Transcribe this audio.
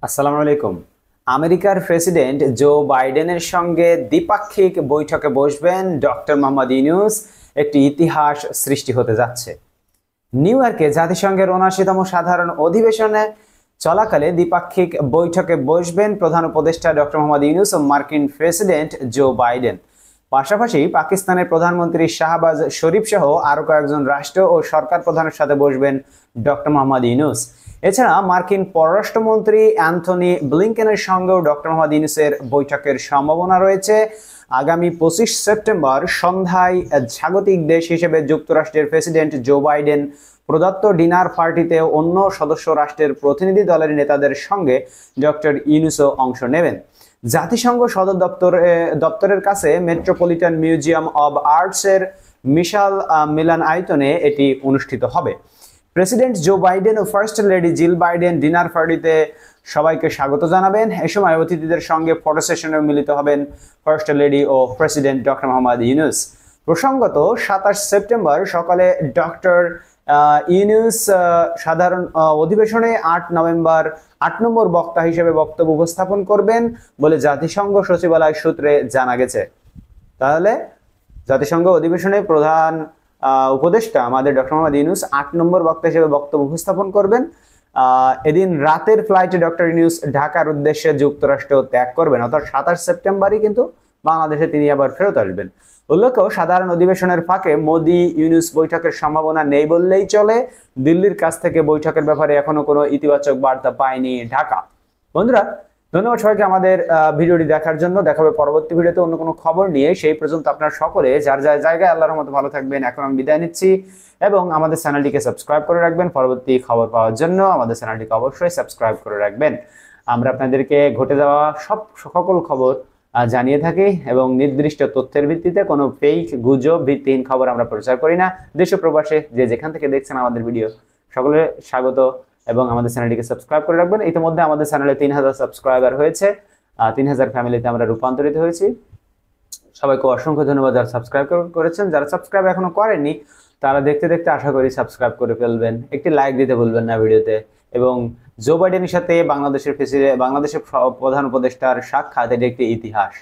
আসসালামু আলাইকুম। আমেরিকার প্রেসিডেন্ট জো বাইডেনের সঙ্গে দ্বিপাক্ষিক বৈঠকে বসবেন ডক্টর মোহাম্মদ ইউনূস। একটি ইতিহাস সৃষ্টি হতে যাচ্ছে। নিউ ইয়র্কে জাতিসংঘের ৭৯তম সাধারণ অধিবেশনে চলাকালে দ্বিপাক্ষিক বৈঠকে বসবেন প্রধান উপদেষ্টা ডক্টর মোহাম্মদ ইউনূস ও মার্কিন প্রেসিডেন্ট জো বাইডেন। পাশাপাশি পাকিস্তানের প্রধানমন্ত্রী শাহবাজ শরীফ সহ আরো কয়েকজন রাষ্ট্র ও সরকার প্রধানের সাথে বসবেন ডক্টর মোহাম্মদ ইউনূস। এছাড়া মার্কিন পররাষ্ট্রমন্ত্রী অ্যান্থনি ব্লিংকেনের সঙ্গেও ডক্টর মোহাম্মদ ইউনূসের বৈঠকের সম্ভাবনা রয়েছে। আগামী ২৫ সেপ্টেম্বর সন্ধ্যায় স্বাগতিক দেশ হিসেবে যুক্তরাষ্ট্রের প্রেসিডেন্ট জো বাইডেন প্রদত্ত ডিনার পার্টিতে অন্য সদস্য রাষ্ট্রের প্রতিনিধি দলের নেতাদের সঙ্গে ডক্টর ইউনূসও অংশ নেবেন। জাতিসংঘ সদর দপ্তরের কাছে মেট্রোপলিটন মিউজিয়াম অব আর্টসের বিশাল মিলন আয়তনে এটি অনুষ্ঠিত হবে। প্রেসিডেন্ট জো বাইডেন ও first lady Jill Biden dinner পার্টিতে সবাইকে স্বাগত জানাবেন। এ সময় অতিথিদের সঙ্গে ফটো সেশনে মিলিত হবেন ফার্স্ট লেডি ও প্রেসিডেন্ট ডক্টর মোহাম্মদ ইউনূস। প্রসঙ্গত ২৭ সেপ্টেম্বর সকালে ডক্টর ইউনূস সাধারণ অধিবেশনে ৮ নভেম্বর ৮ নম্বর বক্তা হিসেবে বক্তব্য উপস্থাপন করবেন বলে জাতিসংঘ সচিবালয় সূত্রে জানা গেছে। তাহলে জাতিসংঘ অধিবেশনে প্রধান উপদেষ্টা আমাদের ডক্টর মোহাম্মদ ইউনূস ৮ নম্বর বক্তা হিসেবে বক্তব্য উপস্থাপন করবেন। এদিন রাতের ফ্লাইটে ডক্টর ইউনূস ঢাকার উদ্দেশ্যে যুক্তরাষ্ট্র ত্যাগ করবেন, অর্থাৎ ২৭ সেপ্টেম্বরই কিন্তু বাংলাদেশে তিনি আবার ফেরত আসবেন। উল্লেখ্য, সাধারণ অধিবেশনের ফাঁকে মোদি ইউনূস বৈঠকের সম্ভাবনা নেই বললেই চলে। দিল্লির কাছ থেকে বৈঠকের ব্যাপারে এখনো কোনো ইতিবাচক বার্তা পায়নি ঢাকা। বন্ধুরা, ধন্যবাদ সবাইকে আমাদের ভিডিওটি দেখার জন্য। দেখা হবে পরবর্তী ভিডিওতে অন্য কোনো খবর নিয়ে। সেই পর্যন্ত আপনারা সকলে যার যার জায়গায় আল্লাহর রহমতে ভালো থাকবেন। এখন আমি বিদায় নিচ্ছি এবং আমাদের চ্যানেলটিকে সাবস্ক্রাইব করে রাখবেন পরবর্তী খবর পাওয়ার জন্য। আমাদের চ্যানেলটিকে অবশ্যই সাবস্ক্রাইব করে রাখবেন। আমরা আপনাদেরকে ঘটে যাওয়া সকল খবর জানিয়ে থাকি এবং নির্দিষ্ট তথ্যের ভিত্তিতে কোনো ফেক গুজব ভিত্তিহীন খবর আমরা প্রচার করি না। দেশ ও প্রবাসে যে যেখান থেকে দেখছেন আমাদের ভিডিও সকলে স্বাগত এবং আমাদের চ্যানেলটিকে সাবস্ক্রাইব করে রাখবেন। ইতিমধ্যে আমাদের চ্যানেলে ৩০০০ সাবস্ক্রাইবার হয়েছে। ৩০০০ ফ্যামিলিতে আমরা রূপান্তরিত হয়েছি। সবাইকে অসংখ্য ধন্যবাদ যারা সাবস্ক্রাইব করেছেন। যারা সাবস্ক্রাইব এখনো করেননি তারা দেখতে দেখতে আশা করি সাবস্ক্রাইব করে ফেলবেন। একটি লাইক দিতে ভুলবেন না ভিডিওতে। এবং জো বাইডেনের সাথে বাংলাদেশের প্রধান উপদেষ্টার সাক্ষাৎ, এটি একটি ইতিহাস।